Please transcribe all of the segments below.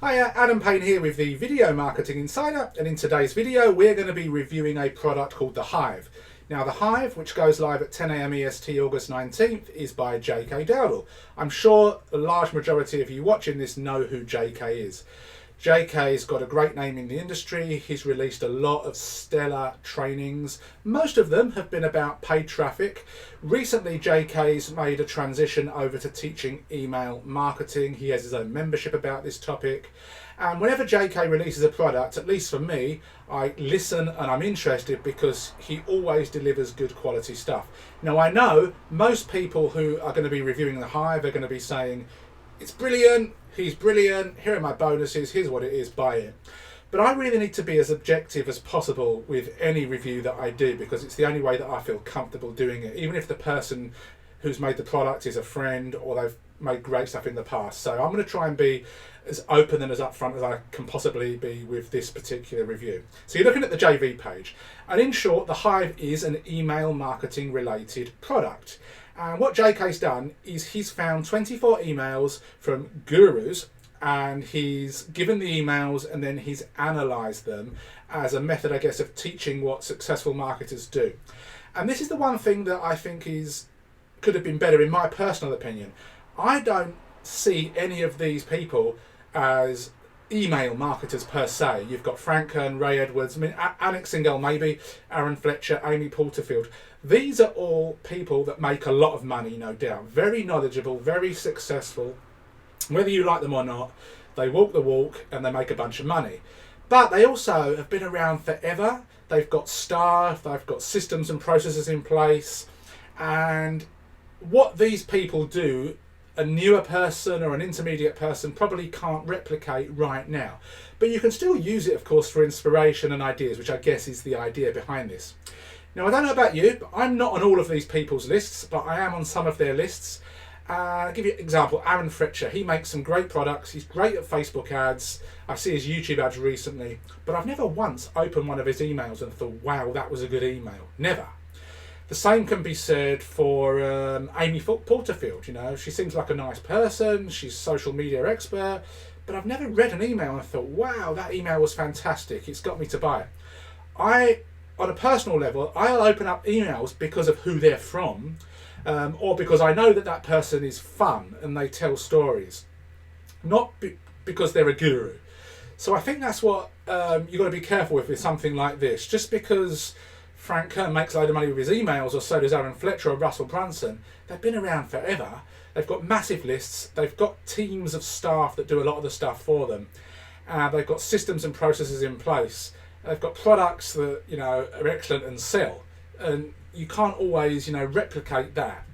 Hi, Adam Payne here with the Video Marketing Insider, and in today's video we're going to be reviewing a product called the Hive. Now the Hive, which goes live at 10 AM EST August 19th, is by JK Dowdall. I'm sure a large majority of you watching this know who JK is. JK's got a great name in the industry. He's released a lot of stellar trainings. Most of them have been about paid traffic. Recently, JK's made a transition over to teaching email marketing. He has his own membership about this topic. And whenever JK releases a product, at least for me, I listen and I'm interested because he always delivers good quality stuff. Now, I know most people who are going to be reviewing the Hive are going to be saying, it's brilliant, he's brilliant, here are my bonuses, here's what it is, buy it. But I really need to be as objective as possible with any review that I do because it's the only way that I feel comfortable doing it, even if the person who's made the product is a friend or they've made great stuff in the past. So I'm going to try and be as open and as upfront as I can possibly be with this particular review. So you're looking at the JV page, and in short, the Hive is an email marketing related product. And what JK's done is he's found 24 emails from gurus and he's given the emails and then he's analysed them as a method, I guess, of teaching what successful marketers do. And this is the one thing that I think could have been better in my personal opinion. I don't see any of these people as email marketers per se. You've got Frank Kern, Ray Edwards, Anik Singhal maybe, Aaron Fletcher, Amy Porterfield. These are all people that make a lot of money, no doubt. Very knowledgeable, very successful. Whether you like them or not, they walk the walk and they make a bunch of money. But they also have been around forever. They've got staff, they've got systems and processes in place. And what these people do, a newer person or an intermediate person probably can't replicate right now. But you can still use it, of course, for inspiration and ideas, which I guess is the idea behind this. Now, I don't know about you, but I'm not on all of these people's lists, but I am on some of their lists. I'll give you an example. Aaron Fletcher, he makes some great products. He's great at Facebook ads. I see his YouTube ads recently, but I've never once opened one of his emails and thought, wow, that was a good email. Never. The same can be said for Amy Porterfield. You know, she seems like a nice person. She's a social media expert, but I've never read an email and thought, wow, that email was fantastic. It's got me to buy it. On a personal level, I'll open up emails because of who they're from, or because I know that that person is fun and they tell stories, not because they're a guru. So I think that's what you've got to be careful with something like this. Just because Frank Kern makes a load of money with his emails, or so does Aaron Fletcher or Russell Brunson, they've been around forever. They've got massive lists. They've got teams of staff that do a lot of the stuff for them. They've got systems and processes in place. They've got products that, you know, are excellent and sell, and you can't always, you know, replicate that.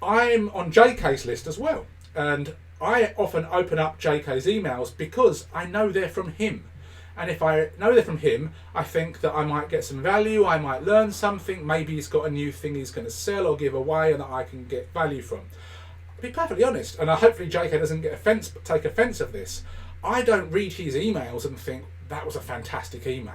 I'm on JK's list as well, and I often open up JK's emails because I know they're from him. And if I know they're from him, I think that I might get some value, I might learn something, maybe he's got a new thing he's going to sell or give away and that I can get value from. To be perfectly honest, and hopefully JK doesn't take offence of this, I don't read his emails and think, that was a fantastic email.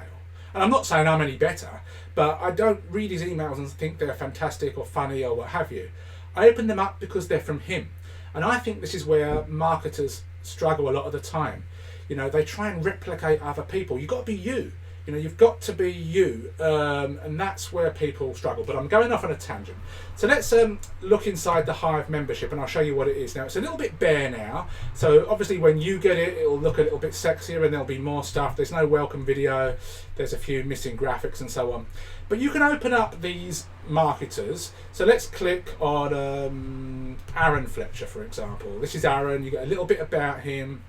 And I'm not saying I'm any better, but I don't read his emails and think they're fantastic or funny or what have you. I open them up because they're from him. And I think this is where marketers struggle a lot of the time. You know, they try and replicate other people. You've got to be you. You know, you've got to be you. And that's where people struggle. But I'm going off on a tangent. So let's look inside the Hive membership and I'll show you what it is. Now, it's a little bit bare now. So obviously when you get it, it'll look a little bit sexier and there'll be more stuff. There's no welcome video. There's a few missing graphics and so on. But you can open up these marketers. So let's click on Aaron Fletcher, for example. This is Aaron. You get a little bit about him.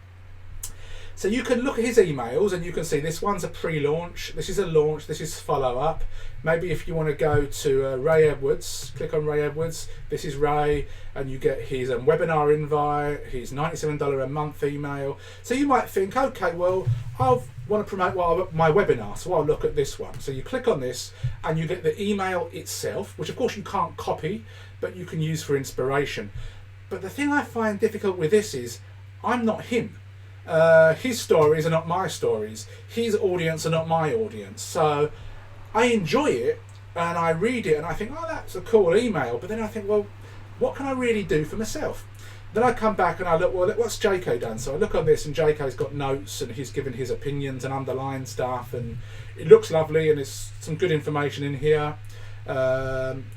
So you can look at his emails and you can see this one's a pre-launch, this is a launch, this is follow-up. Maybe if you want to go to Ray Edwards, click on Ray Edwards, this is Ray, and you get his webinar invite, his $97 a month email. So you might think, okay, well, I want to promote my webinar, so I'll look at this one. So you click on this and you get the email itself, which of course you can't copy, but you can use for inspiration. But the thing I find difficult with this is, I'm not him. His stories are not my stories. His audience are not my audience. So I enjoy it and I read it and I think, oh, that's a cool email. But then I think, well, what can I really do for myself? Then I come back and I look, well, what's JK done? So I look on this, and JK's got notes, and he's given his opinions and underlined stuff, and it looks lovely, and there's some good information in here.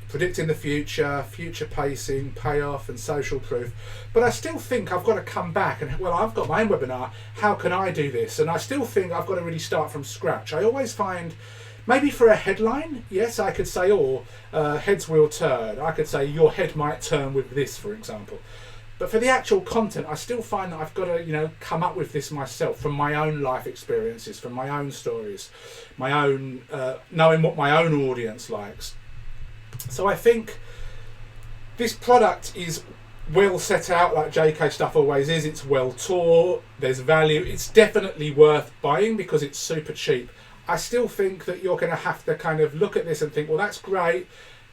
Predicting the future, future pacing, payoff, and social proof. But I still think I've got to come back and, well, I've got my own webinar. How can I do this? And I still think I've got to really start from scratch. I always find, maybe for a headline, yes, I could say, heads will turn. I could say your head might turn with this, for example. But for the actual content, I still find that I've got to, come up with this myself from my own life experiences, from my own stories, my own, knowing what my own audience likes. So I think this product is well set out, like JK stuff always is. It's well taught, there's value. It's definitely worth buying because it's super cheap. I still think that you're going to have to kind of look at this and think, well, that's great,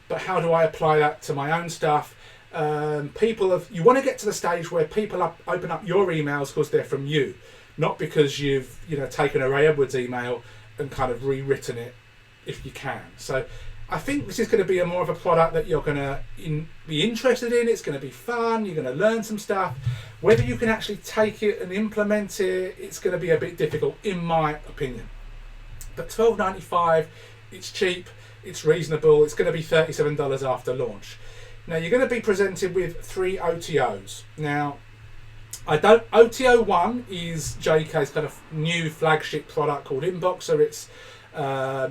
but how do I apply that to my own stuff? You want to get to the stage where people open up your emails because they're from you, not because you've taken a Ray Edwards email and kind of rewritten it, if you can. So I think this is going to be more of a product that you're going to be interested in. It's going to be fun. You're going to learn some stuff. Whether you can actually take it and implement it, it's going to be a bit difficult, in my opinion. But $12.95, it's cheap, it's reasonable. It's going to be $37 after launch. Now you're going to be presented with 3 OTOs. Now, OTO 1 is JK's kind of new flagship product called Inboxer. It's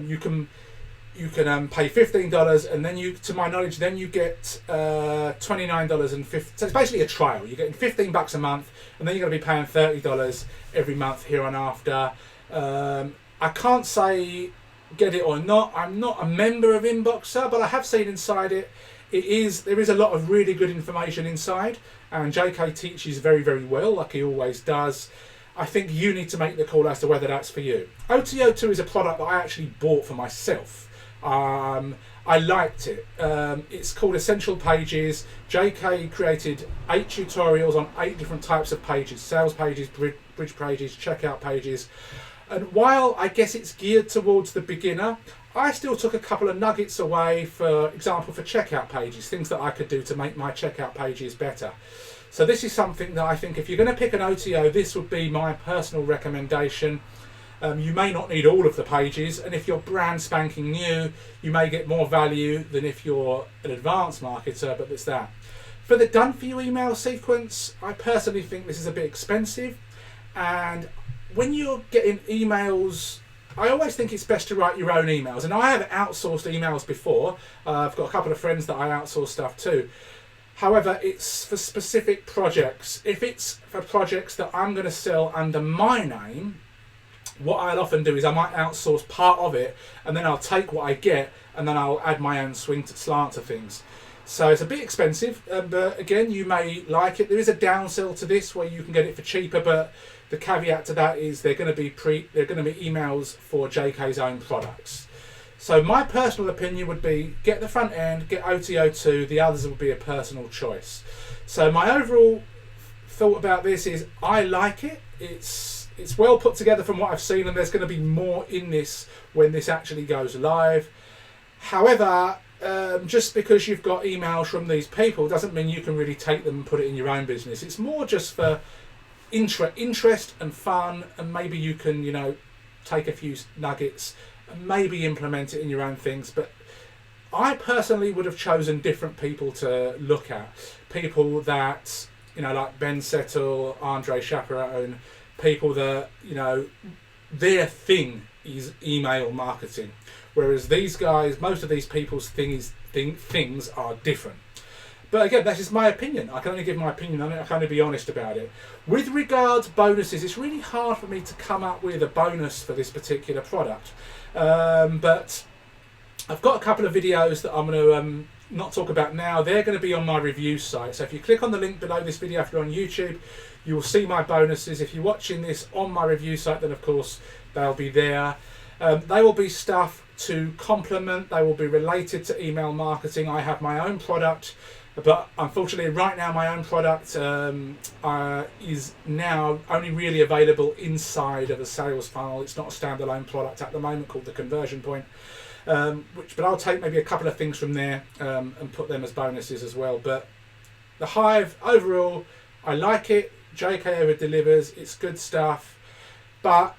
you can pay $15, and then to my knowledge, then you get $29.50. So it's basically a trial. You're getting $15 a month, and then you're going to be paying $30 every month here on after. I can't say get it or not. I'm not a member of Inboxer, but I have seen inside it. There is a lot of really good information inside, and JK teaches very, very well, like he always does. I think you need to make the call as to whether that's for you. OTO2 is a product that I actually bought for myself. I liked it. It's called Essential Pages. JK created 8 tutorials on 8 different types of pages: sales pages, bridge pages, checkout pages. And while I guess it's geared towards the beginner, I still took a couple of nuggets away, for example, for checkout pages, things that I could do to make my checkout pages better. So this is something that I think if you're going to pick an OTO, this would be my personal recommendation. You may not need all of the pages, and if you're brand spanking new, you may get more value than if you're an advanced marketer, but it's that. For the done for you email sequence, I personally think this is a bit expensive, and when you're getting emails, I always think it's best to write your own emails. And I have outsourced emails before. I've got a couple of friends that I outsource stuff to. However, it's for specific projects. If it's for projects that I'm going to sell under my name, what I'll often do is I might outsource part of it, and then I'll take what I get, and then I'll add my own slant to things. So it's a bit expensive, but again, you may like it. There is a downsell to this where you can get it for cheaper, but the caveat to that is they're going to be emails for JK's own products. So my personal opinion would be get the front end, get OTO2, the others will be a personal choice. So my overall thought about this is I like it. It's well put together from what I've seen, and there's going to be more in this when this actually goes live. However, just because you've got emails from these people doesn't mean you can really take them and put it in your own business. It's more just for interest and fun, and maybe you can take a few nuggets and maybe implement it in your own things. But I personally would have chosen different people to look at, people that like Ben Settle, Andre Chaperone, people that their thing is email marketing, whereas these guys, most of these people's things are different. But again, that's just my opinion. I can only give my opinion on it. I can only be honest about it. With regards bonuses, it's really hard for me to come up with a bonus for this particular product. But I've got a couple of videos that I'm going to not talk about now. They're going to be on my review site. So if you click on the link below this video, if you're on YouTube, you will see my bonuses. If you're watching this on my review site, then of course they'll be there. They will be stuff to complement. They will be related to email marketing. I have my own product, but unfortunately right now my own product is now only really available inside of a sales funnel. It's not a standalone product at the moment, called the Conversion Point, but I'll take maybe a couple of things from there and put them as bonuses as well. But the Hive overall, I like it. JK over delivers. It's good stuff, but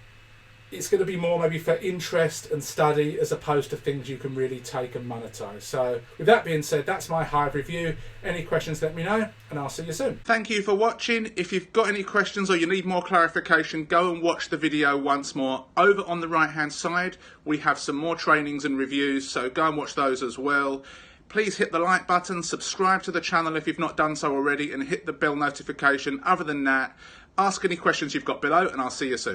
it's going to be more maybe for interest and study as opposed to things you can really take and monetize. So with that being said, that's my Hive review. Any questions, let me know, and I'll see you soon. Thank you for watching. If you've got any questions or you need more clarification, go and watch the video once more. Over on the right hand side, we have some more trainings and reviews, so go and watch those as well. Please hit the like button, subscribe to the channel if you've not done so already, and hit the bell notification. Other than that, ask any questions you've got below, and I'll see you soon.